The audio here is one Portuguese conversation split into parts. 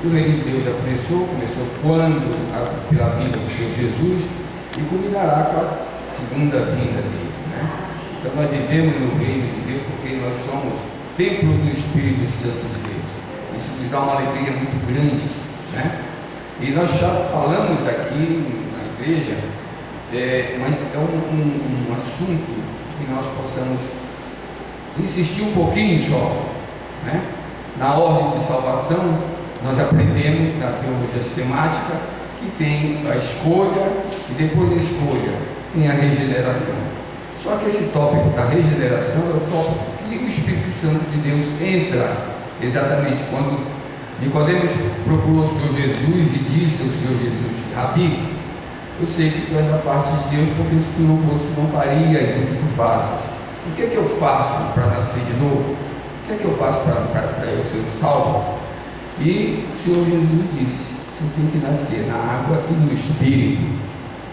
O reino de Deus já começou pela vinda do Senhor Jesus e culminará com a segunda vinda dele, né? Então nós vivemos no reino de Deus porque nós somos templo do Espírito Santo de Deus. Isso nos dá uma alegria muito grande, né? E nós já falamos aqui na igreja, mas é um assunto que nós possamos insistir um pouquinho só, né? Na ordem de salvação, nós aprendemos na teologia sistemática que tem a escolha e depois da escolha tem a regeneração. Só que esse tópico da regeneração é o tópico que o Espírito Santo de Deus entra exatamente quando Nicodemos procurou o Senhor Jesus e disse ao Senhor Jesus: Rabi, eu sei que tu és da parte de Deus, porque se tu não fosse, tu não farias o que tu fazes. O que é que eu faço para nascer de novo? O que é que eu faço para eu ser salvo? E o Senhor Jesus disse: tu tem que nascer na água e no Espírito.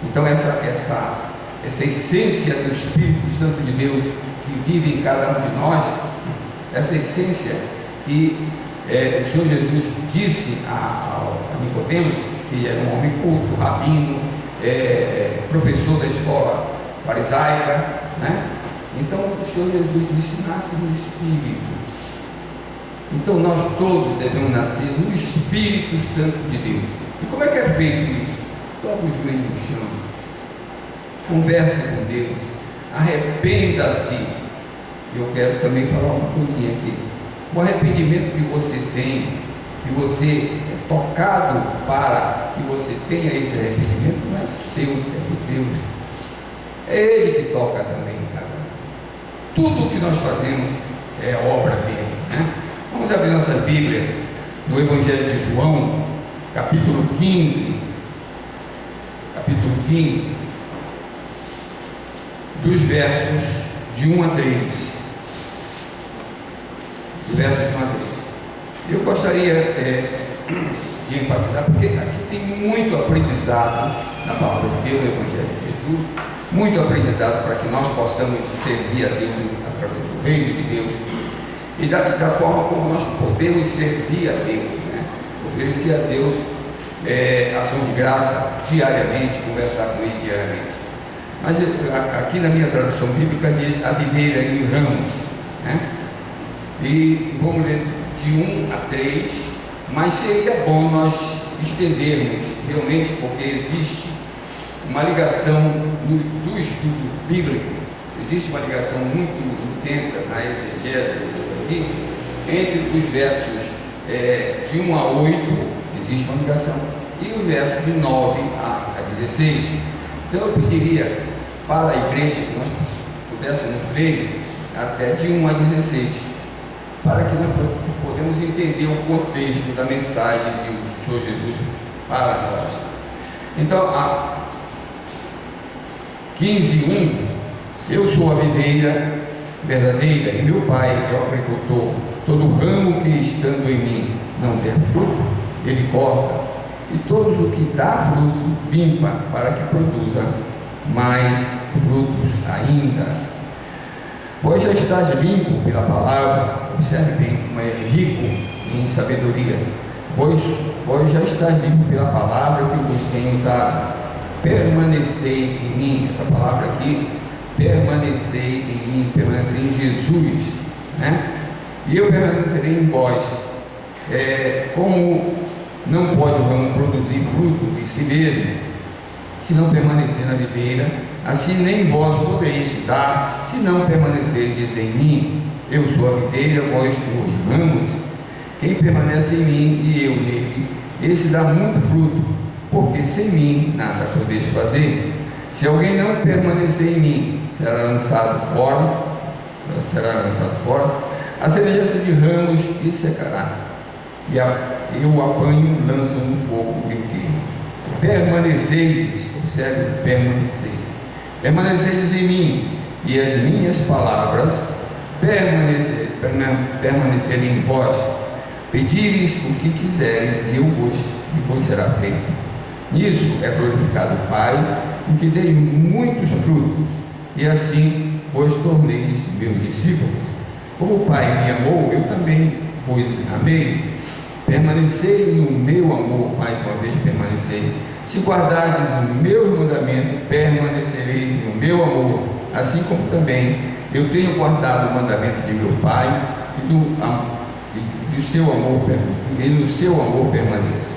Então essa essência do Espírito Santo de Deus que vive em cada um de nós, essa essência que o Senhor Jesus disse a Nicodemos, que era um homem culto, rabino, professor da escola farisaica, né? Então o Senhor Jesus disse: nasce no Espírito. Então nós todos devemos nascer no Espírito Santo de Deus. E como é que é feito isso? Toca os joelhos no chão, converse com Deus, arrependa-se. Eu quero também falar uma coisinha aqui. O arrependimento que você tem, que você é tocado para que você tenha esse arrependimento, não é seu, é de Deus. É Ele que toca também, cara. Tudo o que nós fazemos é obra dele, né? Vamos abrir nossas Bíblias no Evangelho de João, capítulo 15, dos versos de 1 a 3. Eu gostaria de enfatizar, porque aqui tem muito aprendizado na palavra de Deus, no Evangelho de Jesus, muito aprendizado para que nós possamos servir a Deus através do reino de Deus e da forma como nós podemos servir a Deus, né? Oferecer a Deus ação de graça diariamente, conversar com Ele diariamente. Mas aqui na minha tradução bíblica diz a videira em ramos, né? E vamos ler de 1 a 3, mas seria bom nós estendermos realmente, porque existe uma ligação do estudo bíblico, existe uma ligação muito intensa na exegese aqui, entre os versos de 1 a 8, existe uma ligação, e os versos de 9 a 16. Então eu pediria para a igreja que nós pudéssemos ler até de 1 a 16, para que nós podemos entender o contexto da mensagem do Senhor Jesus para nós. Então, a 15:1, eu sou a videira verdadeira e meu Pai é o agricultor. Todo ramo que estando em mim não der fruto, ele corta, e todo o que dá fruto limpa, para que produza mais frutos ainda. Vós já estás limpo pela palavra, observe bem como é rico em sabedoria. Vós já estás limpo pela palavra que eu vos tenho dado. Permanecei em mim, essa palavra aqui, permanecei em mim, permanecei em Jesus, né? E eu permanecerei em vós. Como não pode o ramo produzir fruto de si mesmo, se não permanecer na videira, assim nem vós podeis dar, se não permanecerdes em mim. Eu sou a videira, vós os ramos. Quem permanece em mim e eu nele, esse dá muito fruto, porque sem mim nada podeis fazer. Se alguém não permanecer em mim, será lançado fora, a semelhança de ramos e secará. E eu o apanho, lanço no fogo e o queimo. Permaneceis, observe, permaneceis em mim, e as minhas palavras permanecerem em vós. Pedireis o que quiseres, e vos será feito. Nisso é glorificado o Pai, em que deis muitos frutos, e assim vos torneis meus discípulos. Como o Pai me amou, eu também vos amei. Permanecei no meu amor, mais uma vez permanecei. Se guardardes o meu mandamento, permanecereis no meu amor, assim como também eu tenho guardado o mandamento de meu Pai, e do seu amor, e no seu amor permaneça.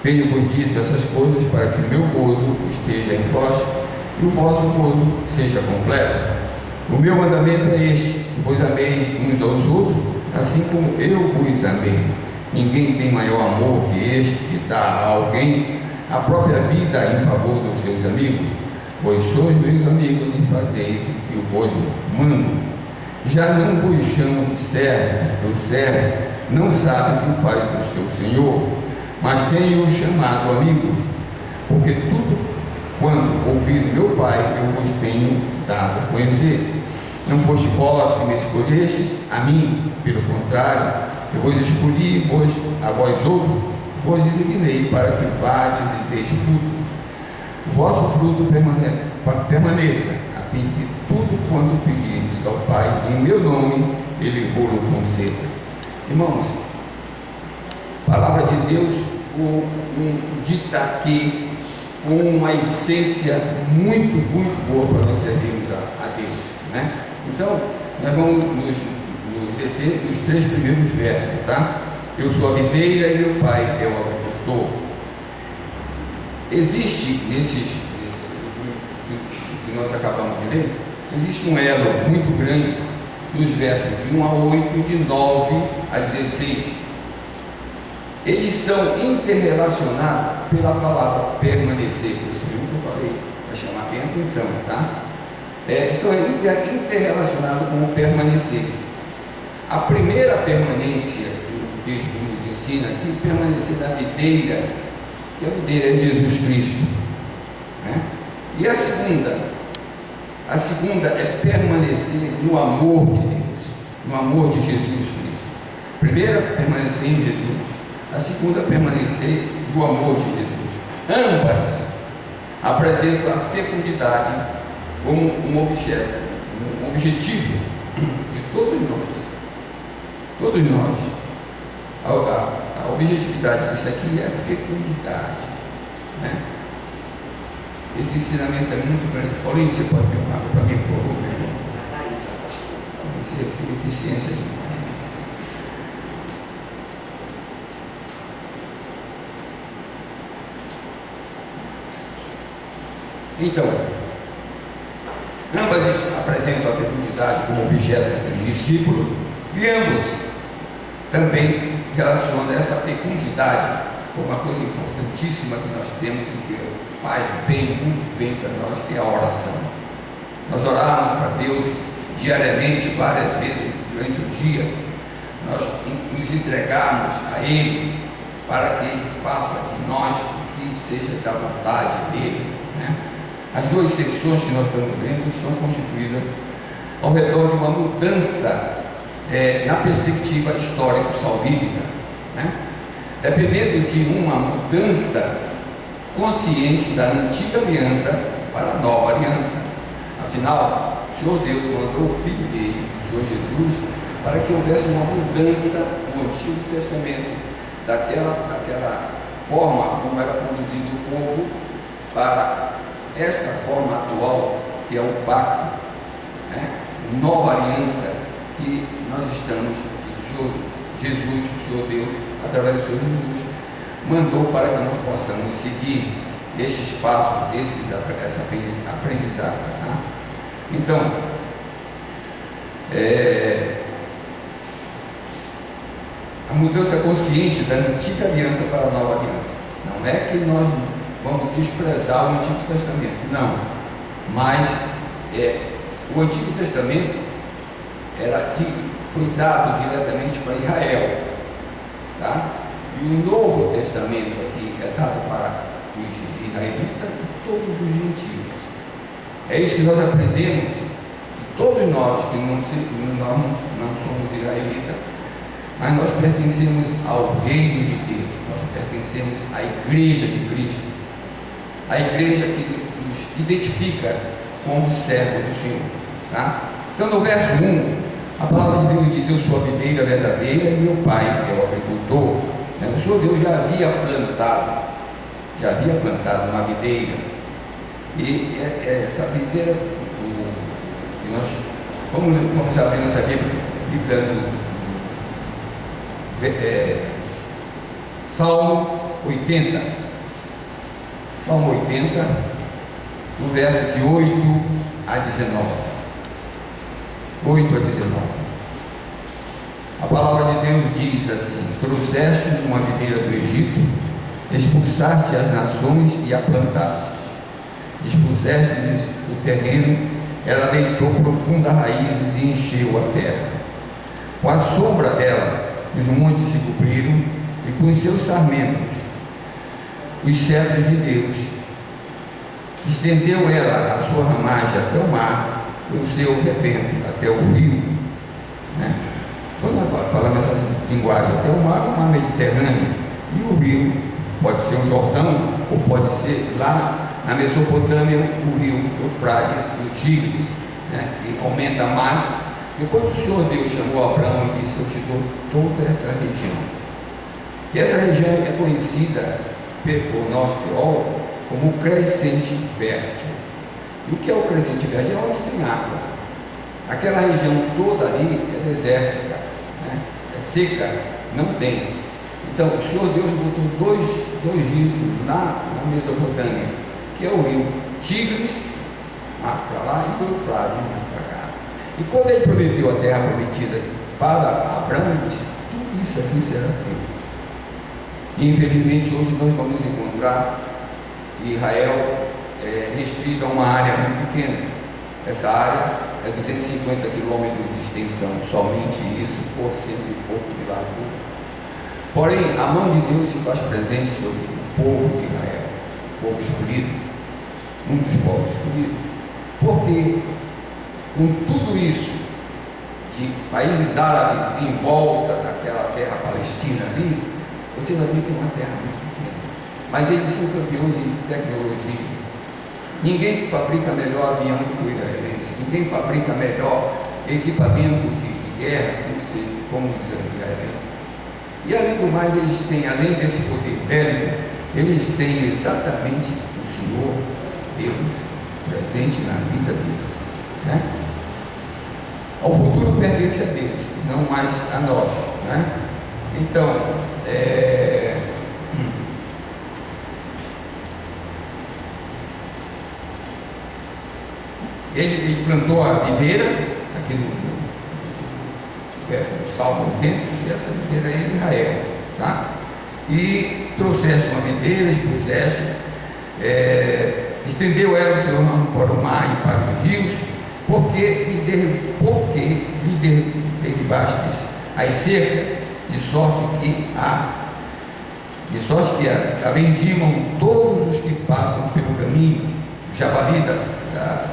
Tenho-vos dito essas coisas para que o meu gozo esteja em vós e o vosso gozo seja completo. O meu mandamento é este: que vos ameis uns aos outros, assim como eu vos amei. Ninguém tem maior amor que este, de dar a alguém a própria vida em favor dos seus amigos. Vós sois meus amigos e fazeis o que eu vos mando. Já não vos chamo de servo, porque o servo não sabe o que faz o seu senhor, mas tenho-o chamado amigos, porque tudo quanto ouvi do meu Pai eu vos tenho dado a conhecer. Não foste vós que me escolheste a mim, pelo contrário, eu vos escolhi a vós outros, vos designei para que vades e deis fruto. O vosso fruto permaneça, a fim de que tudo quanto pedirdes ao Pai em meu nome, Ele vos conceda. Irmãos, palavra de Deus dita aqui com uma essência muito, muito boa para nós servirmos a Deus, né? Então, nós vamos nos deter nos 3 primeiros versos, tá? Eu sou a videira e meu Pai é o agricultor. Existe, nesses que nós acabamos de ler, existe um elo muito grande nos versos de 1 a 8, de 9 a 16. Eles são interrelacionados pela palavra permanecer, por isso mesmo que eu falei, para chamar bem a atenção, tá? Estão interrelacionados com o permanecer. A primeira permanência que o texto nos ensina aqui, permanecer na videira, que a videira é Jesus Cristo, né? E a segunda é permanecer no amor de Deus, no amor de Jesus Cristo. Primeira, permanecer em Jesus. A segunda, permanecer no amor de Jesus. Ambas apresentam a fecundidade como um objeto, um objetivo de todos nós. Todos nós. A objetividade disso aqui é a fecundidade, né? Esse ensinamento é muito grande. Paulinho, você pode ter uma água para mim, por favor, meu irmão? Você tem eficiência de... Então, ambas apresentam a fecundidade como objeto do discípulo e ambos também relacionam essa fecundidade com uma coisa importantíssima que nós temos e que faz bem, muito bem para nós, que é a oração. Nós oramos para Deus diariamente, várias vezes durante o dia. Nós nos entregamos a Ele para que Ele faça de nós o que seja da vontade dEle, né? As 2 sessões que nós estamos vendo são constituídas ao redor de uma mudança na perspectiva histórico-salvífica, né? Dependendo de uma mudança consciente da antiga aliança para a nova aliança. Afinal, o Senhor Deus mandou o Filho dele, o Senhor Jesus, para que houvesse uma mudança no Antigo Testamento, daquela forma como era conduzido o povo para esta forma atual, que é o pacto, né? Nova aliança que nós estamos, o Senhor Jesus, o Senhor Deus, através do Senhor Jesus, mandou para que nós possamos seguir esses passos, essa aprendizagem, tá? Então, a mudança consciente da antiga aliança para a nova aliança. Não é que nós vamos desprezar o Antigo Testamento, não. Mas o Antigo Testamento foi dado diretamente para Israel, tá? E o Novo Testamento aqui é dado para os israelitas e todos os gentios. É isso que nós aprendemos, que todos nós que não somos israelitas, mas nós pertencemos ao reino de Deus, nós pertencemos à igreja de Cristo, a igreja que nos identifica como servo do Senhor, tá? Então no verso 1, a palavra de Deus diz: eu sou a videira verdadeira e meu Pai é o agricultor, né? Senhor Deus já havia plantado uma videira, e essa videira, nós vamos abrir nossa Bíblia no Salmo 80, no verso de 8 a 19. 8 a 19. A palavra de Deus diz assim: trouxeste uma videira do Egito, expulsaste as nações e a plantaste, expuseste-lhes o terreno, ela deitou profundas raízes e encheu a terra. Com a sombra dela, os montes se cobriram, e com os seus sarmentos, os cedros de Deus. Estendeu ela a sua ramagem até o mar, e o seu rebento até o rio. Né? Quando nós falamos essa linguagem, até o mar Mediterrâneo, e o rio pode ser o Jordão, ou pode ser lá na Mesopotâmia o rio Eufrates e o Tigres, né? Que aumenta mais. E quando o Senhor Deus chamou Abraão e disse: eu te dou toda essa região. E essa região é conhecida por nós teólogos como crescente fértil. E o que é o crescente fértil? É onde tem água. Aquela região toda ali é desértica, né? É seca, não tem. Então o Senhor Deus botou dois rios na Mesopotâmia, que é o rio Tigres, mais para lá, e o Eufrates, mais para cá. E quando ele prometeu a terra prometida para Abraão, ele disse: tudo isso aqui será teu. E infelizmente hoje nós vamos encontrar Israel restrito a uma área muito pequena. Essa área é 250 quilômetros de extensão, somente isso, por cento e pouco de largura. Porém, a mão de Deus se faz presente sobre o povo de Israel, o povo escolhido, um dos povos escolhidos, porque com tudo isso de países árabes em volta daquela terra palestina ali, você vai ver que é uma terra muito pequena, mas eles são campeões em tecnologia. Ninguém fabrica melhor avião do que o israelense, ninguém fabrica melhor equipamento de guerra como os israelenses. E além do mais, eles têm, além desse poder bélico, eles têm exatamente o Senhor Deus presente na vida deles, né? O futuro pertence a Deus, não mais a nós, né? Então, ele plantou a videira aqui no Salmo 80, e essa videira é em Israel, tá? E trouxeste uma videira, expuseste, estendeu ela o seu ramo para o mar e para os rios, porque lhe derribastes as cercas, de sorte que a vendimam todos os que passam pelo caminho, o javali da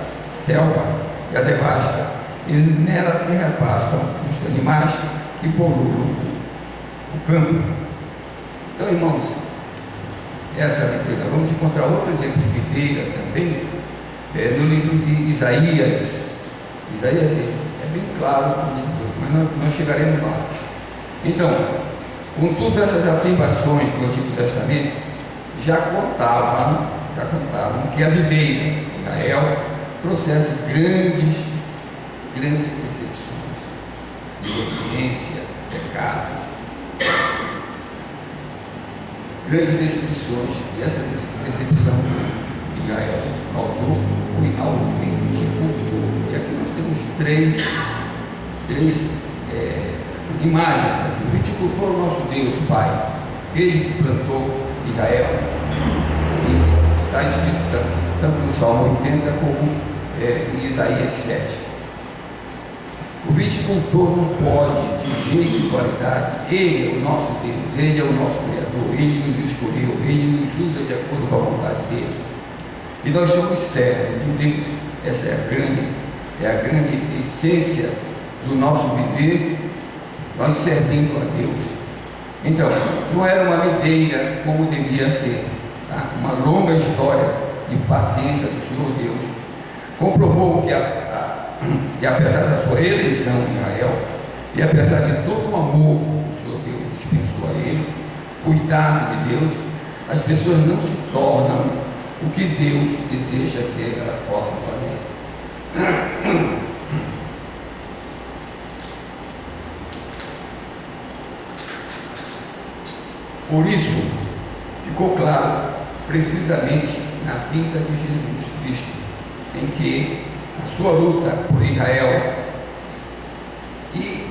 selva e a devasta, e nela se repastam os animais que polulam o campo. Então, irmãos, essa videira, vamos encontrar outro exemplo de videira também no livro de Isaías. Isaías é bem claro, mas nós chegaremos lá. Então, com todas essas afirmações do Antigo Testamento, já contavam que a videira de Israel trouxesse grandes decepções, desobediência, pecado, grandes decepções. E essa decepção de Israel causou o viticultor. E aqui nós temos três imagens aqui. O viticultor é o nosso Deus, Pai, ele que plantou Israel, e está escrito tanto no Salmo 80 como em Isaías 7. O viticultor não pode, de jeito de qualidade, ele é o nosso Deus, ele é o nosso Criador, ele nos escolheu, ele nos usa de acordo com a vontade dele. E nós somos servos de Deus. Essa é a grande essência do nosso viver, nós servindo a Deus. Então, não era uma videira como devia ser, tá? Uma longa história de paciência do Senhor Deus comprovou que apesar da sua eleição em Israel, e apesar de todo o amor que o Senhor Deus dispensou a ele, cuidado de Deus, as pessoas não se tornam o que Deus deseja que elas possam fazer. Por isso, ficou claro, precisamente na vinda de Jesus Cristo, em que a sua luta por Israel e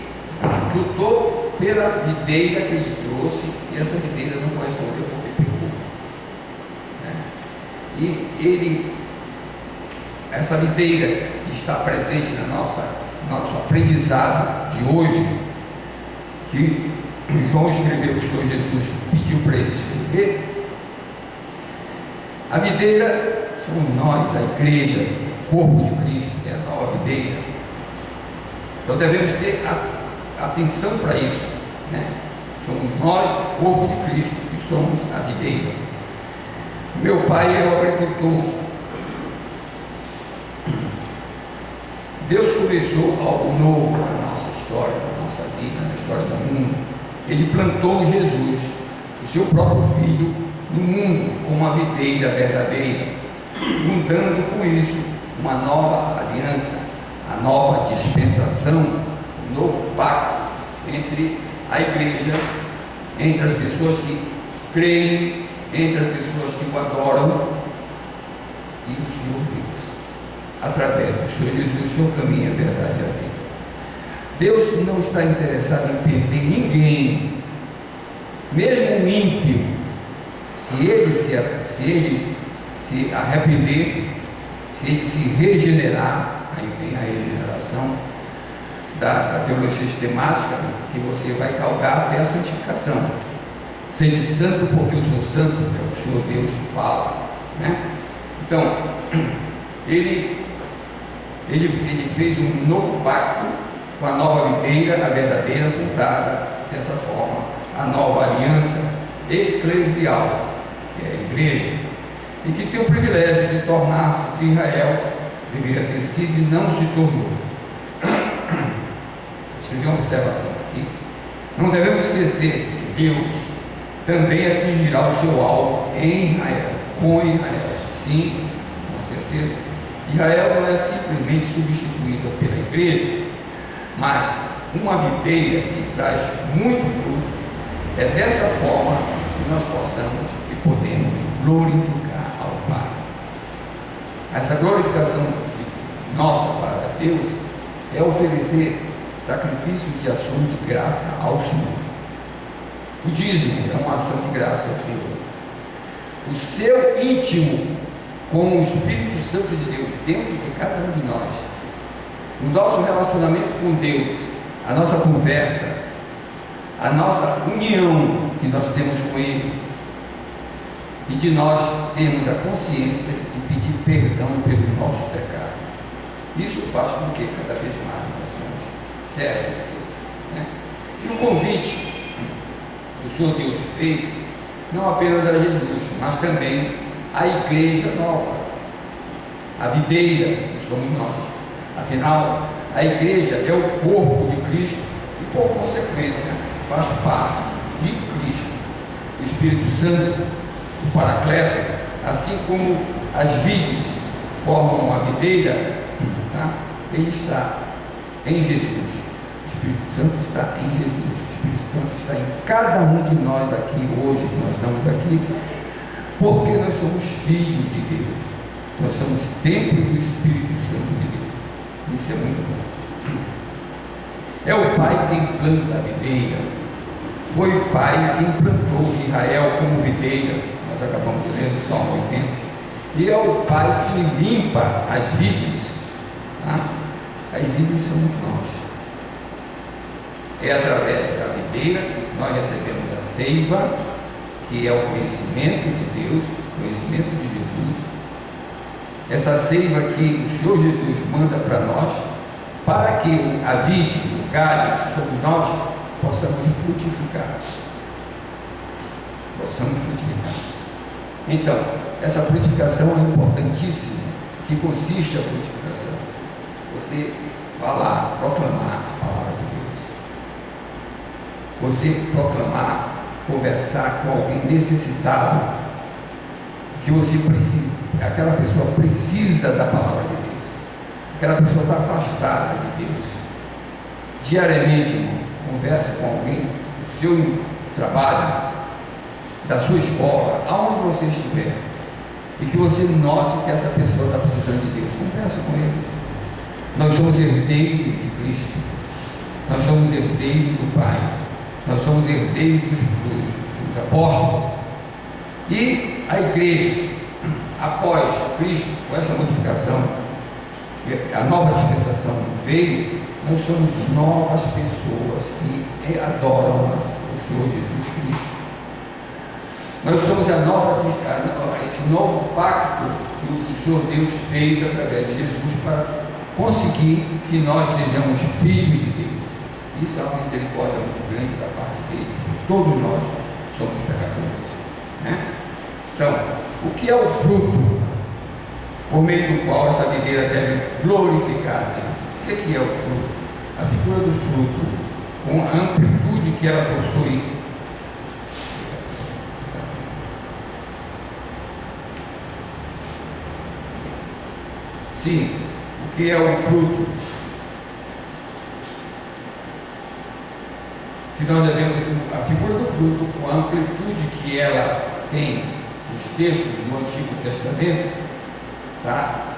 lutou pela videira que ele trouxe, e essa videira não correspondeu porque pecou. E essa videira que está presente na nosso aprendizado de hoje, que João escreveu, o Senhor Jesus pediu para ele escrever, a videira somos nós, a igreja, o corpo de Cristo, que é a nova videira. Então devemos ter atenção para isso, né? Somos nós, o corpo de Cristo, que somos a videira. Meu pai era o agricultor. Deus começou algo novo na nossa história, na nossa vida, na história do mundo. Ele plantou Jesus, o seu próprio Filho, no mundo como uma videira verdadeira, fundando com isso uma nova aliança, a nova dispensação, um novo pacto entre a igreja, entre as pessoas que creem, entre as pessoas que o adoram e o Senhor Deus, através do Senhor Jesus, que é o caminho, a verdade e a vida. Deus não está interessado em perder ninguém, mesmo o ímpio, se ele se arrepender, se ele se regenerar. Aí vem a regeneração da teologia sistemática, que você vai galgar até a santificação. Sede santo porque eu sou santo, é o Senhor Deus fala, né? Então, ele fez um novo pacto com a nova videira, a verdadeira, fundada dessa forma, a nova aliança eclesial, que é a igreja, e que tem o privilégio de tornar-se de Israel, deveria ter sido e não se tornou. Escrevi uma observação aqui. Não devemos esquecer que Deus também atingirá o seu alvo em Israel, com Israel. Sim, com certeza. Israel não é simplesmente substituída pela igreja, mas uma videira que traz muito fruto. É dessa forma que nós possamos e podemos glorificar ao Pai. Essa glorificação nossa para Deus é oferecer sacrifício de ações de graça ao Senhor. O dízimo é uma ação de graça ao Senhor. O seu íntimo com o Espírito Santo de Deus dentro de cada um de nós, o nosso relacionamento com Deus, a nossa conversa, a nossa união que nós temos com Ele, e de nós termos a consciência de pedir perdão pelo nosso pecado. Isso faz com que cada vez mais nós somos servos de Deus, né? E o convite que o Senhor Deus fez, não apenas a Jesus, mas também a igreja nova, a videira que somos nós. Afinal, a igreja é o corpo de Cristo e, por consequência, faz parte de Cristo. O Espírito Santo, o Paracleto, assim como as vides formam uma videira, tá? Ele está em Jesus. O Espírito Santo está em Jesus. O Espírito Santo está em cada um de nós aqui hoje, que nós estamos aqui, porque nós somos filhos de Deus. Nós somos templo do Espírito Santo de Deus. Isso é muito bom. É o Pai quem planta a videira. Foi o Pai quem plantou Israel como videira. Nós acabamos de ler no Salmo 80. E é o Pai que limpa as vides. Tá? As vides somos nós. É através da videira que nós recebemos a seiva, que é o conhecimento de Deus, o conhecimento de Jesus. Essa seiva que o Senhor Jesus manda para nós, para que a vide, o galho, somos nós, possamos frutificar. Possamos frutificar. Então, essa frutificação é importantíssima. Que consiste a frutificação? Você falar, proclamar a palavra de Deus. Você proclamar conversar com alguém necessitado, que você precisa, aquela pessoa precisa da palavra de Deus, aquela pessoa está afastada de Deus. Diariamente, irmão, converse com alguém do seu trabalho, da sua escola, aonde você estiver, e que você note que essa pessoa está precisando de Deus. Converse com ele. Nós somos herdeiros de Cristo, nós somos herdeiros do Pai, nós somos herdeiros dos apóstolos. E a igreja, após Cristo, com essa modificação, a nova dispensação veio, nós somos novas pessoas que adoram o Senhor Jesus Cristo. Nós somos esse novo pacto que o Senhor Deus fez através de Jesus para conseguir que nós sejamos filhos de Deus. Isso é uma misericórdia muito grande da parte dele. Todos nós somos pecadores, né? Então, o que é o fruto por meio do qual essa videira deve glorificar Deus? O que é o fruto? A figura do fruto, com a amplitude que ela possui. Sim, o que é o fruto? Que nós devemos, a figura do fruto, com a amplitude que ela tem, os textos do Antigo Testamento, tá?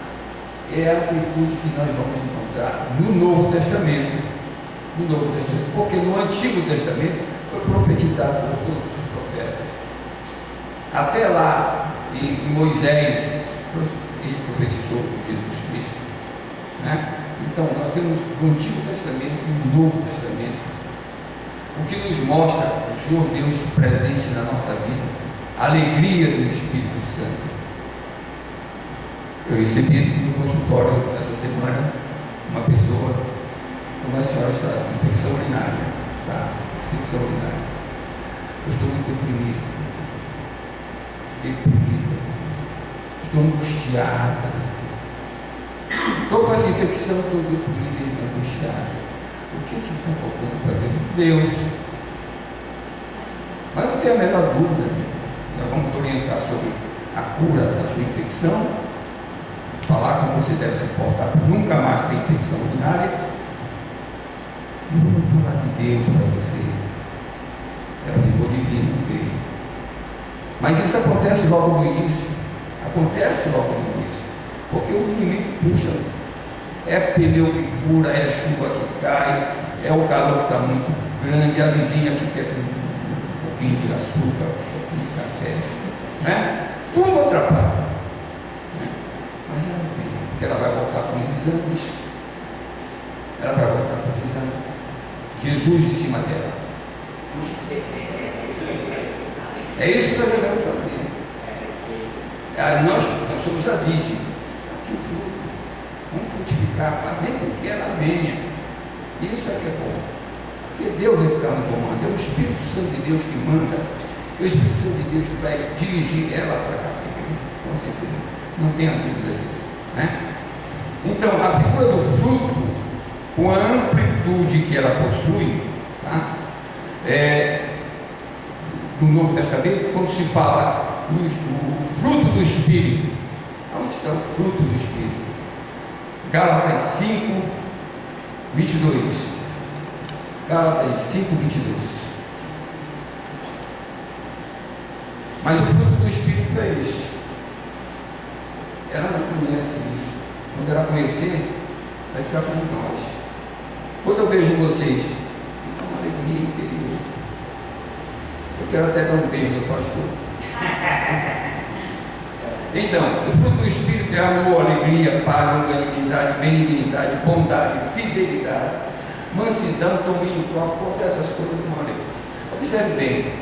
É a amplitude que nós vamos encontrar no Novo Testamento. No Novo Testamento, porque no Antigo Testamento foi profetizado por todos os profetas. Até lá, em Moisés, ele profetizou por Jesus Cristo, né? Então, nós temos o Antigo Testamento e o Novo Testamento, o que nos mostra o Senhor Deus presente na nossa vida, a alegria do Espírito Santo. Eu recebi no consultório essa semana uma pessoa, uma senhora está com infecção urinária, tá? Infecção urinária. Eu estou muito deprimido, estou angustiada, estou com essa infecção, estou deprimida e angustiada. O que está faltando para Deus? Mas não tenho a menor dúvida, nós vamos orientar sobre a cura da sua infecção, falar como você deve se portar para nunca mais ter infecção urinária, e vamos falar de Deus para você. Ela ficou divina no meio. Mas isso acontece logo no início, porque o inimigo puxa. É pneu que fura, é chuva que cai, é o calor que está muito grande, a vizinha que quer ter um pouquinho de açúcar, um pouquinho de café, né? Tudo atrapalha. Né? Mas ela vem, porque ela vai voltar com os exames, Jesus em cima dela. É isso que nós devemos fazer. Nós somos a vide, aqui o fruto. Vamos frutificar, fazer com que ela venha. Isso é que é bom. Porque Deus é que está no comando, é o Espírito Santo de Deus que manda, é o Espírito Santo de Deus que vai dirigir ela para cá. Com certeza. Não tenha dúvida disso, né? Então, a figura do fruto, com a amplitude que ela possui, tá? No Novo Testamento, quando se fala do fruto do Espírito, onde está o fruto do Espírito? Gálatas 5, 22. Gálatas 5, 22. Mas o fruto do Espírito é este. Ela não conhece isso. Quando ela conhecer, vai ficar com nós. Quando eu vejo vocês, é uma alegria interior. Eu quero até dar um beijo no pastor. Então, o fruto do Espírito é amor, alegria, paz, longanimidade, benignidade, bondade, fidelidade, mansidão, domínio próprio. Conta essas coisas de uma alegria. Observe bem.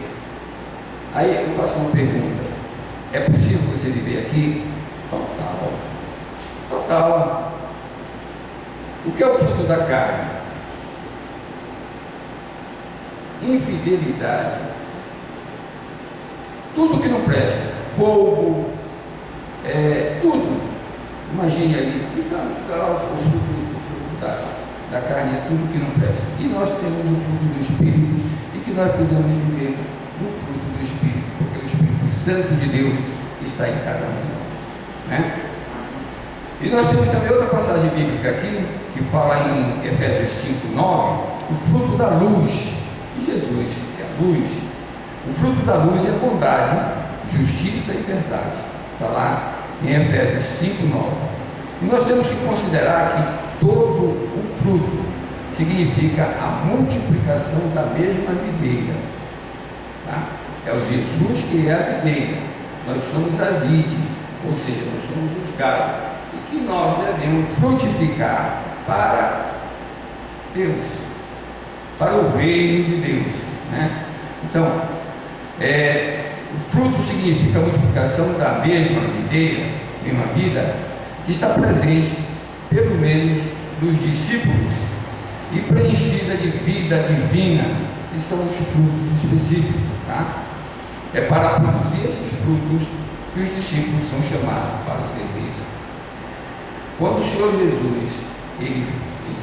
Aí eu faço uma pergunta. É possível você viver aqui? Total. Total. O que é o fruto da carne? Infidelidade. Tudo que não presta. Roubo. Tudo. Imagine ali. Está lá o fruto da carne, é tudo que não presta. E nós temos o fruto do Espírito e que nós podemos viver no fruto do Espírito, porque o Espírito Santo de Deus está em cada um de nós, né? E nós temos também outra passagem bíblica aqui, que fala em Efésios 5:9, o fruto da luz de Jesus, que é a luz. O fruto da luz é bondade, justiça e verdade. Está lá em Efésios 5:9. E nós temos que considerar que todo o fruto significa a multiplicação da mesma videira. Tá? É o Jesus que é a videira. Nós somos a vide, ou seja, nós somos os galhos. E que nós devemos frutificar para Deus, para o reino de Deus, né? Então, o fruto significa a multiplicação da mesma videira, mesma vida, que está presente, pelo menos, dos discípulos e preenchida de vida divina, que são os frutos específicos, tá? É para produzir esses frutos que os discípulos são chamados para o serviço. Quando o Senhor Jesus, ele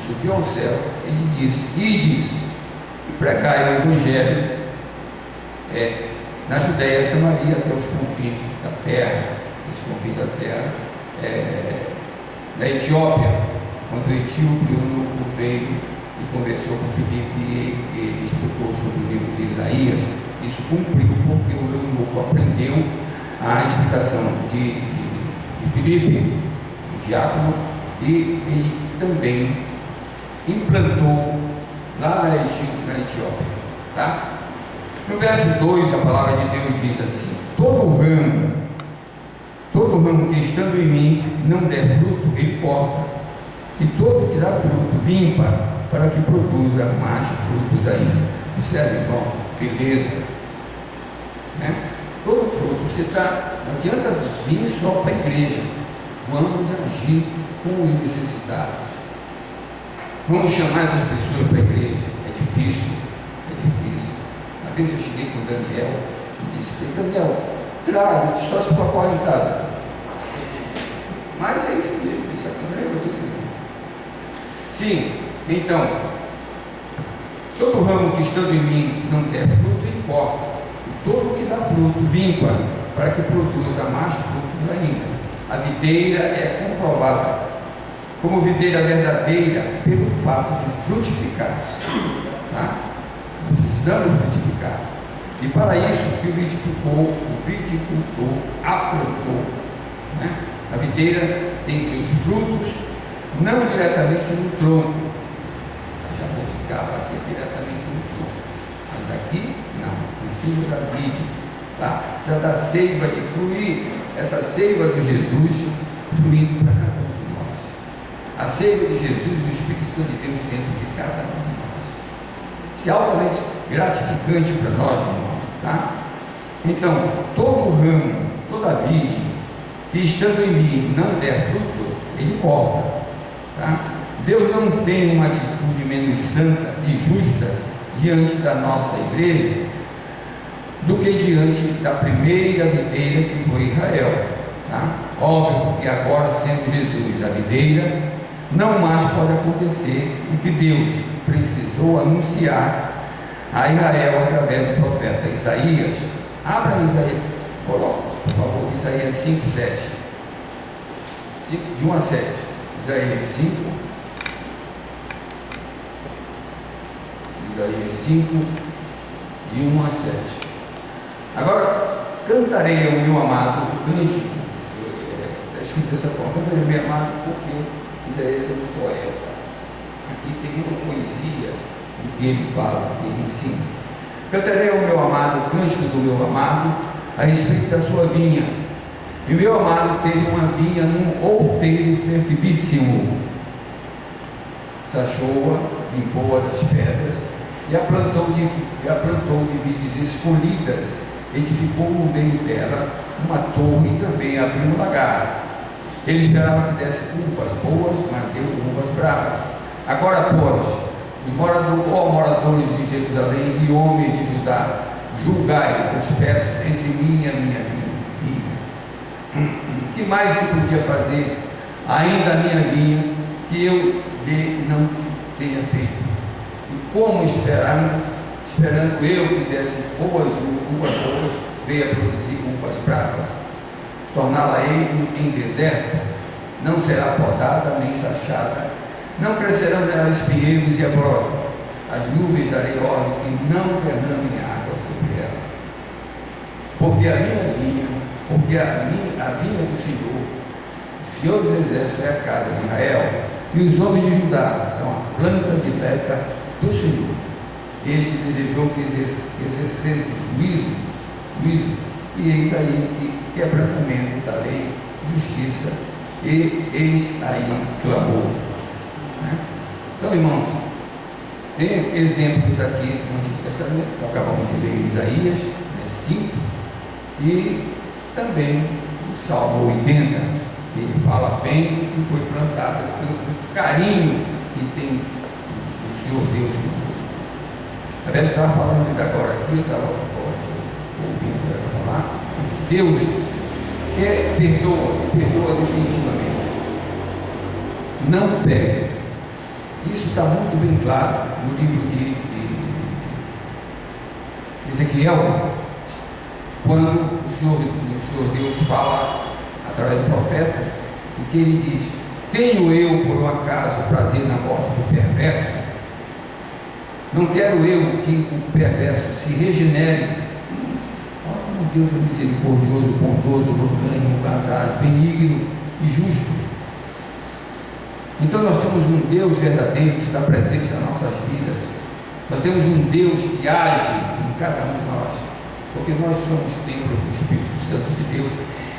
subiu ao céu, ele disse, ides e pregai o Evangelho na Judéia, Samaria, até os confins da terra, na Etiópia, quando o etíope eunuco veio e conversou com Filipe e ele explicou sobre o livro de Isaías. Isso cumpriu porque o eunuco aprendeu a explicação de Filipe, o diácono, e também implantou lá na Etiópia. Tá? No verso 2, a palavra de Deus diz assim: todo ramo que estando em mim não der fruto, ele corta, e todo que dá fruto, limpa, para que produza mais frutos ainda. Observe, irmão, beleza, né? Todo fruto, não adianta vir só para a igreja, vamos agir com os necessitados, vamos chamar essas pessoas para a igreja. É difícil. Uma vez eu cheguei com o Daniel e disse: Daniel, traz, só se for acorrentada. Mas é isso mesmo, isso aqui não é isso. Sim, então, todo ramo que estando em mim não der fruto, ele corta, e todo que dá fruto, limpa, para que produza mais frutos ainda. A videira é comprovada como videira verdadeira pelo fato de frutificar. Tá? Precisamos frutificar. E para isso que o viticultor aplantou, né? A videira tem seus frutos não diretamente no tronco. Já vou ficar aqui diretamente no tronco. Mas aqui não, precisa da vide, tá? Precisa da seiva de fluir, essa seiva de Jesus fluindo para cada um de nós. A seiva de Jesus e o Espírito Santo de Deus dentro de cada um de nós. Isso é altamente gratificante para nós, irmãos, tá? Então, todo ramo, toda vide que estando em mim não der fruto, ele corta, tá? Deus não tem uma atitude menos santa e justa diante da nossa igreja do que diante da primeira videira que foi Israel, tá? Óbvio que agora, sendo Jesus a videira, não mais pode acontecer o que Deus precisou anunciar a Israel através do profeta Isaías. Abra Isaías, coloca, por favor, Isaías 5, 7. De 1 a 7. Isaías 5. Isaías 5, de 1 a 7. Agora, cantarei ao meu amado o cântico. Está escrito dessa forma: cantarei ao meu amado, porque Isaías é um poeta. Aqui tem uma poesia do que ele fala, do que ele ensina. Cantarei ao meu amado o cântico do meu amado a respeito da sua vinha. E o meu amado teve uma vinha num outeiro fertilíssimo. Sachou-a, limpou-a das pedras e a plantou de vides escolhidas. Edificou no meio dela uma torre e também abriu um lagar. Ele esperava que desse uvas boas, mas deu uvas bravas. Agora, pois, moradores de Jerusalém e homens de Judá, julgai, eu vos peço, entre mim e a minha vinha. O que mais se podia fazer, ainda a minha vinha, que eu não tenha feito? E como esperando esperando eu que desse uvas boas, veio a produzir uvas bravas, torná-la-ei em deserto, não será podada nem sachada, não crescerão nela espinheiros e abrolhos, as nuvens darei ordem que não derramem água sobre ela. Porque a vinha do Senhor dos Exércitos é a casa de Israel, e os homens de Judá são a planta dileta do Senhor. Este desejou que exercesse juízo, e eis aí que quebrantamento da lei, justiça, e eis aí clamor. Então, irmãos, tem exemplos aqui no Antigo Testamento, que acabamos de ler Isaías 5, e também o Salmo 80, que ele fala bem que foi plantado pelo carinho que tem o Senhor Deus conosco. A Beth estava falando ainda agora aqui, eu estava ouvindo ela falar. Deus perdoa definitivamente. Não pega. Isso está muito bem claro no livro de Ezequiel, quando o Senhor Deus fala através do profeta, em que ele diz: tenho eu por um acaso prazer na morte do perverso? Não quero eu que o perverso se regenere. Como Deus é misericordioso, bondoso, longânimo, casado, benigno e justo. Então nós temos um Deus verdadeiro que está presente nas nossas vidas. Nós temos um Deus que age em cada um de nós, porque nós somos templo do Espírito Santo de Deus.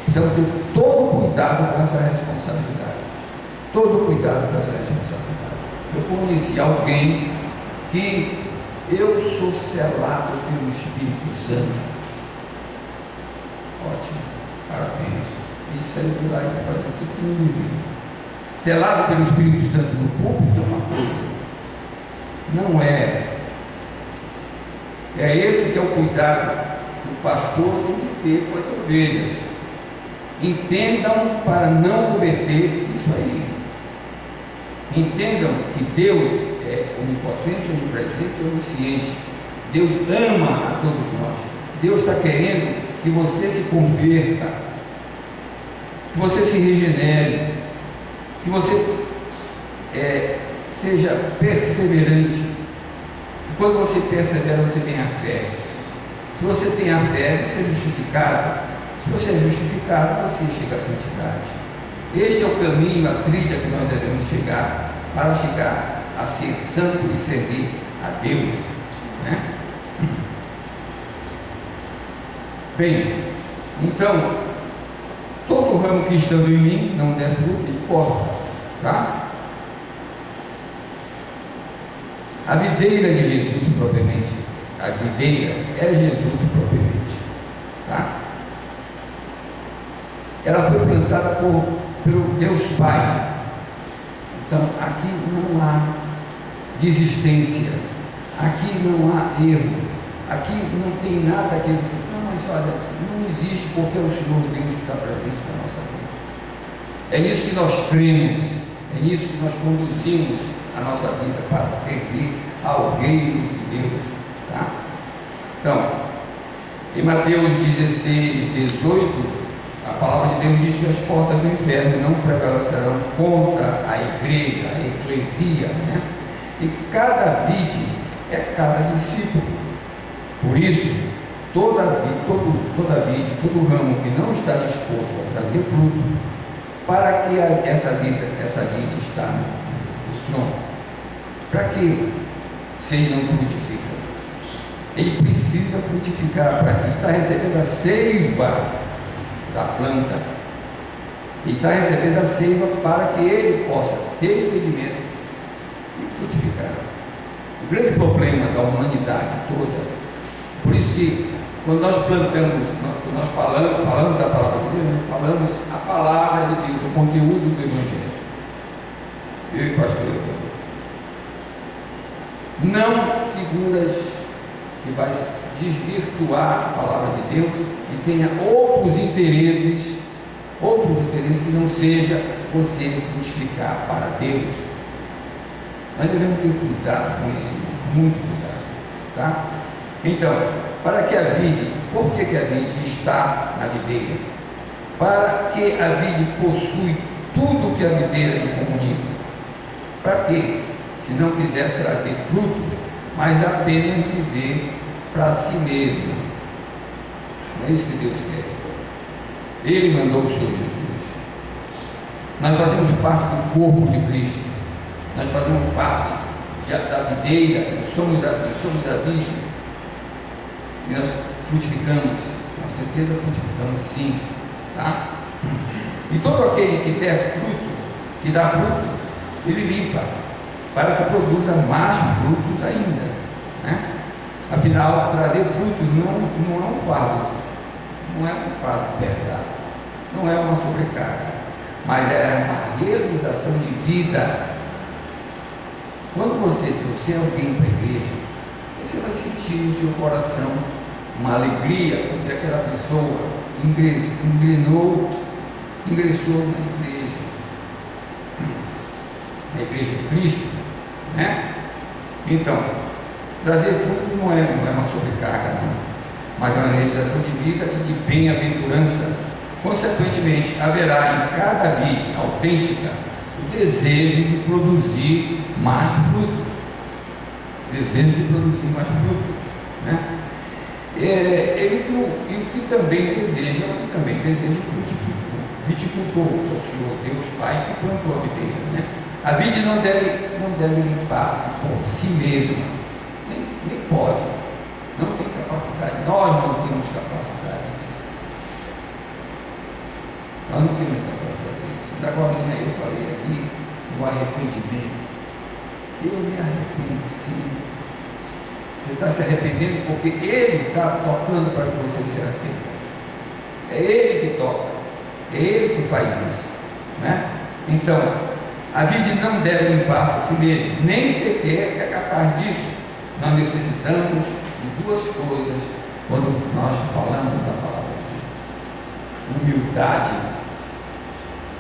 Precisamos ter todo cuidado com essa responsabilidade. Todo cuidado com essa responsabilidade. Eu conheci alguém que eu sou selado pelo Espírito Santo. Ótimo, parabéns. Isso aí vai fazer tudo que não vive. Selado pelo Espírito Santo no púlpito é uma coisa, não é. É esse que é o cuidado que o pastor tem que ter com as ovelhas. Entendam para não cometer isso aí. Entendam que Deus é onipotente, onipresente e onisciente. Deus ama a todos nós. Deus está querendo que você se converta, que você se regenere, que você seja perseverante. Quando você persevera, você tem a fé. Se você tem a fé, você é justificado. Se você é justificado, você chega à santidade. Este é o caminho, a trilha que nós devemos chegar, para chegar a ser santo e servir a Deus, né? Bem, então, todo ramo que estando em mim não der fruto, ele corta, tá? A videira de Jesus, propriamente, a videira é Jesus, propriamente, tá? Ela foi plantada pelo Deus Pai. Então, aqui não há desistência, aqui não há erro, aqui não tem nada que ele diz, não, mas olha, não existe porque é o Senhor Deus que está presente na nossa vida. É nisso que nós cremos, é nisso que nós conduzimos a nossa vida para servir ao reino de Deus, tá? Então, em Mateus 16, 18, a palavra de Deus diz que as portas do inferno não prevalecerão contra a igreja, a eclesia, né? E cada vide é cada discípulo. Por isso, toda vide, todo ramo que não está disposto a trazer fruto, para que essa vide está no tronco, para que se ele não frutifica, ele precisa frutificar, para que está recebendo a seiva da planta, e está recebendo a seiva para que ele possa ter entendimento e frutificar. O grande problema da humanidade toda, por isso que quando nós plantamos, nós falamos da palavra de Deus, nós falamos a palavra de Deus, o conteúdo do Evangelho. Eu e o pastor, não figuras que vai desvirtuar a palavra de Deus e tenha outros interesses que não seja você frutificar para Deus. Nós devemos ter cuidado com isso, muito cuidado, tá? Então, para que a vide, por que a vide está na videira? Para que a vide possui tudo que a videira se comunica. Para quê? Se não quiser trazer frutos, mas apenas viver para si mesmo. Não é isso que Deus quer. Ele mandou o Senhor Jesus. Nós fazemos parte do corpo de Cristo. Nós fazemos parte da videira, somos a virgem. E nós frutificamos, com certeza frutificamos sim, tá? E todo aquele que der fruto, que dá fruto, ele limpa, para que produza mais frutos ainda, né? Afinal, trazer frutos não é um fardo, não é um fardo pesado, não é uma sobrecarga, mas é uma realização de vida. Quando você trouxer alguém para a igreja, você vai sentir no seu coração uma alegria, porque aquela pessoa ingressou na igreja de Cristo, né? Então, trazer fruto não é uma sobrecarga, não, mas é uma realização de vida e de bem-aventurança. Consequentemente, haverá em cada vida autêntica o desejo de produzir mais fruto. Desejo de produzir mais fruto, né? E o que também deseja viticultor, o Senhor Deus Pai que plantou a videira, né? A vide não deve limpar-se por si mesmo, nem pode, não tem capacidade, nós não temos capacidade disso. Nós não temos capacidade disso. Agora, né, eu falei aqui no arrependimento. Eu me arrependo, sim. Você está se arrependendo porque Ele está tocando para que você se arrependa. É Ele que toca, é Ele que faz isso, né? Então, a vida não deve limpar-se a si mesmo, nem sequer é capaz disso. Nós necessitamos de duas coisas quando nós falamos da palavra de Deus: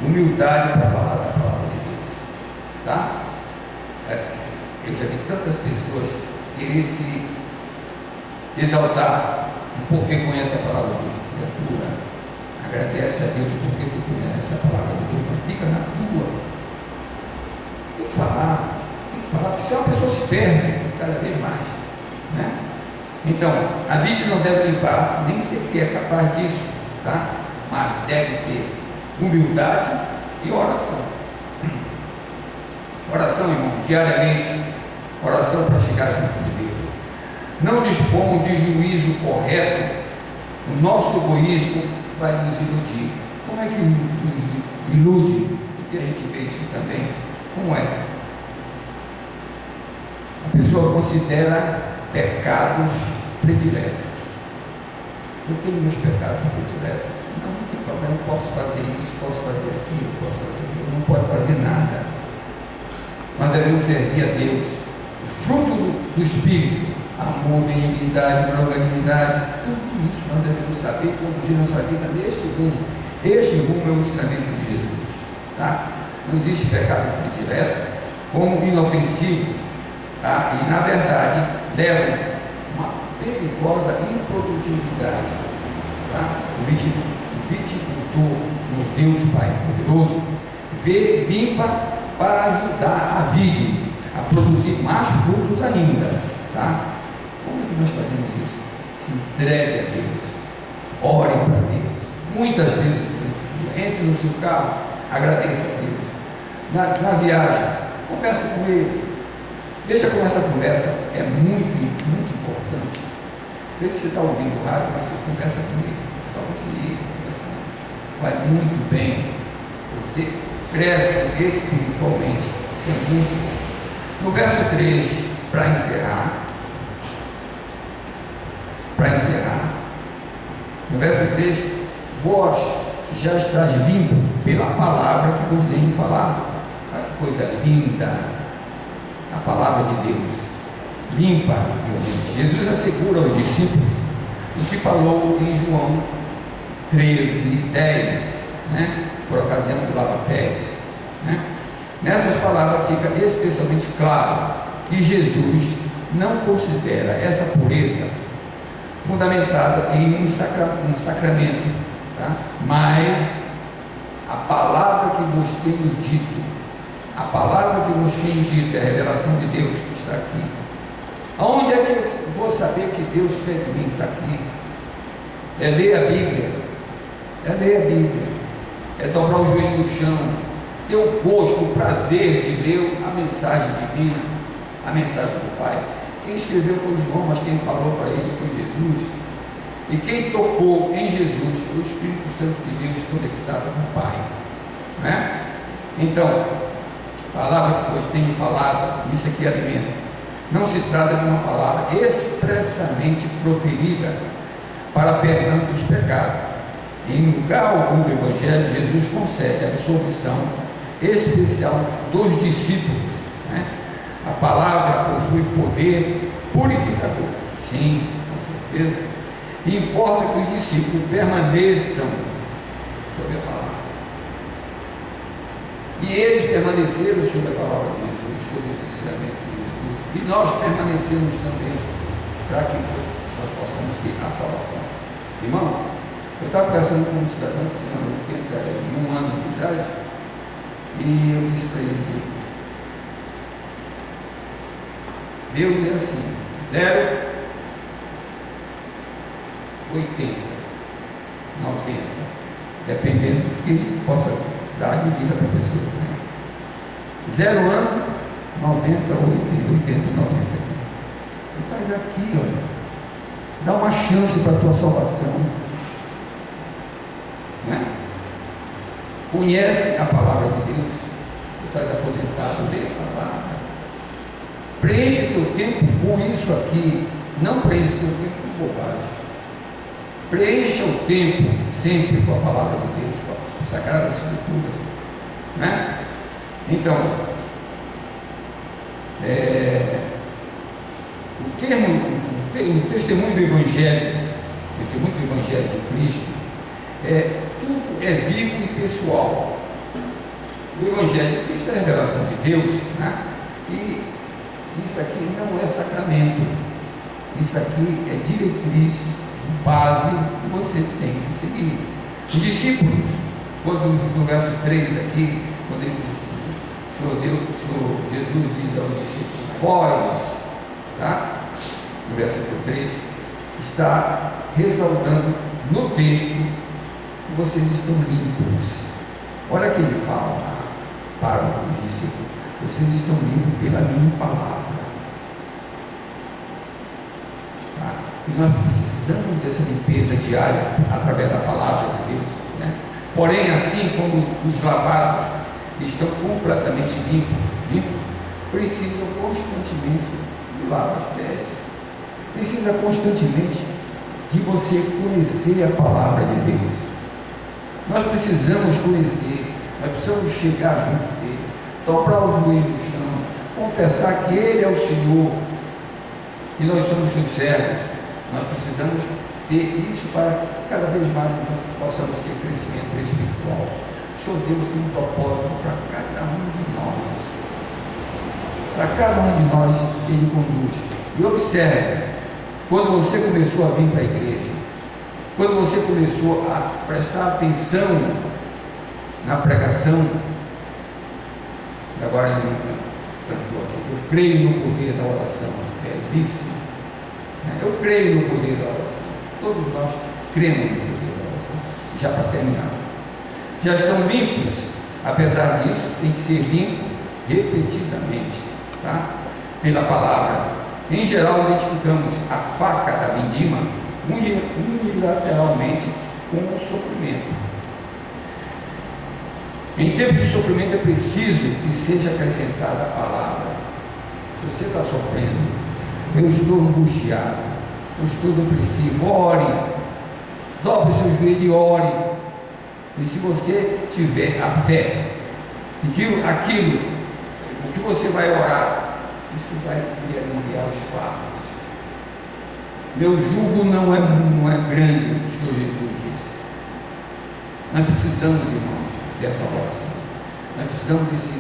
humildade para falar da palavra de Deus, tá? Eu já vi tantas pessoas querer se exaltar porque conhece a palavra de Deus. Criatura, agradece a Deus porque tu conhece a palavra de Deus, mas fica na tua. Tem que falar, porque se uma pessoa se perde cada vez mais, né? Então, a vida não deve limpar-se, nem sequer é capaz disso, tá? Mas deve ter humildade e oração. Oração, irmão, diariamente, oração para chegar junto de Deus. Não dispomos de juízo correto, o nosso egoísmo vai nos iludir. Como é que nos ilude? Porque a gente vê isso também. Como é? A pessoa considera pecados prediletos. Eu tenho meus pecados prediletos. Não tem problema, eu posso fazer isso, posso fazer aquilo, posso fazer aquilo. Não pode fazer nada. Nós devemos servir a Deus. O fruto do Espírito, amor, benignidade, longanimidade, tudo isso nós devemos saber conduzir nossa vida neste rumo. Este rumo é o ensinamento de Jesus, tá? Não existe pecado predileto como inofensivo, tá? E na verdade leva uma perigosa improdutividade, tá? O viticultor, no Deus Pai poderoso, limpa para ajudar a vide a produzir mais frutos ainda, tá? Como que nós fazemos isso? Se entregue a Deus, ore para Deus. Muitas vezes, entre no seu carro, agradeça a Deus. Na viagem, conversa com Ele. Veja como essa conversa é muito, muito importante. Veja se você está ouvindo o rádio, mas você conversa com Ele. Só você ir conversando. Vai muito bem. Você cresce espiritualmente. Isso é muito bom. No verso 3, para encerrar, no verso 3, vós já estás limpo pela palavra que vos tenho falado. Olha que coisa linda, a palavra de Deus, limpa realmente. Jesus assegura aos discípulos o que falou em João 13:10, né? Por ocasião do lava-pés, né? Nessas palavras fica especialmente claro que Jesus não considera essa pureza fundamentada em um sacramento, tá? Mas a palavra que vos tenho dito, a palavra que vos tenho dito é a revelação de Deus que está aqui. Aonde é que eu vou saber que Deus quer de mim? Está aqui. É ler a Bíblia, é ler a Bíblia, é dobrar o joelho no chão, ter o gosto, o prazer de ler a mensagem divina, a mensagem do Pai. Quem escreveu foi João, mas quem falou para ele foi Jesus. E quem tocou em Jesus foi o Espírito Santo de Deus conectado com o Pai, né? Então, a palavra que vos tenho falado, isso aqui é alimento. Não se trata de uma palavra expressamente proferida para perdão dos pecados. Em lugar algum do Evangelho, Jesus concede a absolvição especial dos discípulos, né? A palavra possui poder purificador, sim, com certeza. E importa que os discípulos permaneçam sobre a palavra. E eles permaneceram sobre a palavra de Jesus, sobre o ensinamento de Jesus. E nós permanecemos também, para que nós possamos ter a salvação. Irmão, eu estava conversando com um cidadão que tinha 81 anos de idade, e eu disse para ele: Deus é assim, 0, 80, 90, dependendo do que ele possa dar de vida para a pessoa. Né? 0 ano, 90, 80, 90. Ele faz aqui, olha, dá uma chance para a tua salvação. Né? Conhece a palavra de Deus. Tu estás aposentado, lê a palavra. Preenche teu tempo com isso aqui. Não preenche teu tempo com bobagem. Preencha o tempo sempre com a palavra de Deus, com a Sagrada Escritura, né? Então, o testemunho do Evangelho, de Cristo, tudo é vivo e pessoal. O Evangelho de Cristo é a revelação de Deus, né? E isso aqui não é sacramento, isso aqui é diretriz, base que você tem que seguir. Os discípulos, quando no verso 3 aqui, quando Jesus diz aos discípulos, vós, tá? No versículo 3, está ressaltando no texto que vocês estão limpos. Olha que ele fala para os discípulos: vocês estão limpos pela minha palavra. Tá? E nós precisamos dessa limpeza diária através da palavra de Deus, né? Porém, assim como os lavados estão completamente limpos, precisam constantemente de lavar os pés. Precisa constantemente de você conhecer a palavra de Deus. Nós precisamos conhecer, nós precisamos chegar junto dele, dobrar os joelhos no chão, confessar que ele é o Senhor e nós somos seus servos. Nós precisamos ter isso para cada vez mais nós possamos ter crescimento espiritual. O Senhor Deus tem um propósito para cada um de nós. Para cada um de nós Ele conduz. E observe, quando você começou a vir para a igreja, quando você começou a prestar atenção na pregação, agora eu creio no poder da oração, belíssimo. Eu creio no poder da oração. Todos nós cremos no poder da oração. Já para terminar, já estão limpos. Apesar disso, tem que ser limpo repetidamente, tá? Pela palavra. Em geral, identificamos a faca da vindima unilateralmente com o sofrimento. Em tempos de sofrimento é preciso que seja acrescentada a palavra. Se você está sofrendo, eu estou angustiado, eu estou depressivo, ore, dobre seus joelhos e ore. E se você tiver a fé de que aquilo, o que você vai orar, isso vai lhe aliviar os fardos. Meu jugo não é grande, o Senhor Jesus disse. Nós precisamos, irmãos, dessa oração. Nós precisamos desse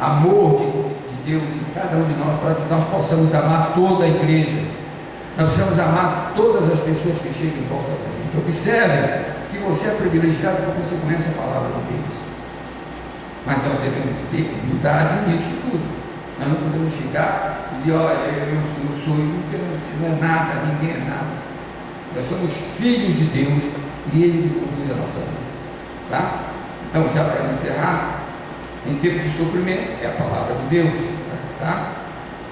amor de Deus em cada um de nós, para que nós possamos amar toda a igreja. Nós precisamos amar todas as pessoas que chegam em volta da gente. Observe que você é privilegiado porque você conhece a palavra de Deus. Mas nós devemos ter humildade nisso tudo. Nós não podemos chegar e dizer, olha, eu sou inútil, você não é nada, ninguém é nada. Nós somos filhos de Deus e Ele que conduz a nossa vida. Tá? Então, já para encerrar, em tempo de sofrimento, é a palavra de Deus. Tá?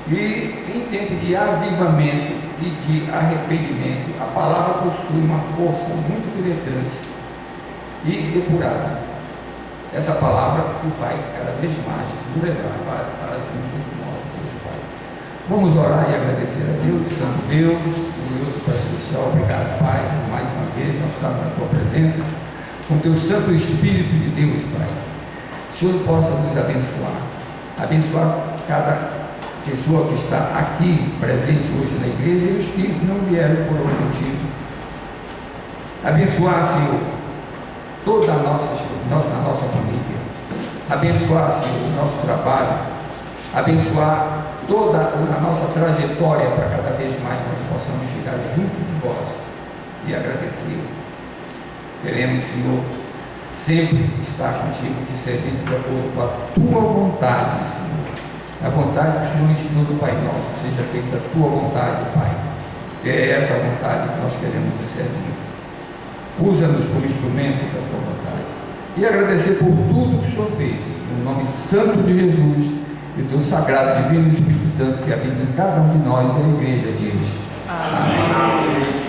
E em tempo de avivamento e de arrependimento, a palavra possui uma força muito penetrante e depurada. Essa palavra que vai cada vez mais nos levar para junto do nosso Deus Pai. Vamos orar e agradecer a Deus, Santo Deus, glorioso Pai Celestial. Obrigado, Pai, por mais uma vez nós estamos na Tua presença, com Teu Santo Espírito de Deus, Pai. Que o Senhor possa nos abençoar cada pessoa que está aqui presente hoje na igreja e os que não vieram por algum motivo. Abençoar, Senhor, toda a nossa família. Abençoar, Senhor, o nosso trabalho. Abençoar toda a nossa trajetória para cada vez mais nós possamos chegar junto de vós e agradecer. Queremos, Senhor, sempre estar contigo, te servindo de acordo com a Tua vontade, Senhor. A vontade que o Senhor ensinou do Pai Nosso, seja feita a Tua vontade, Pai. É essa vontade que nós queremos te servir. Usa-nos como instrumento da Tua vontade. E agradecer por tudo que o Senhor fez, no nome santo de Jesus e do sagrado divino Espírito Santo que habita em cada um de nós e a igreja diz. Amém. Amém.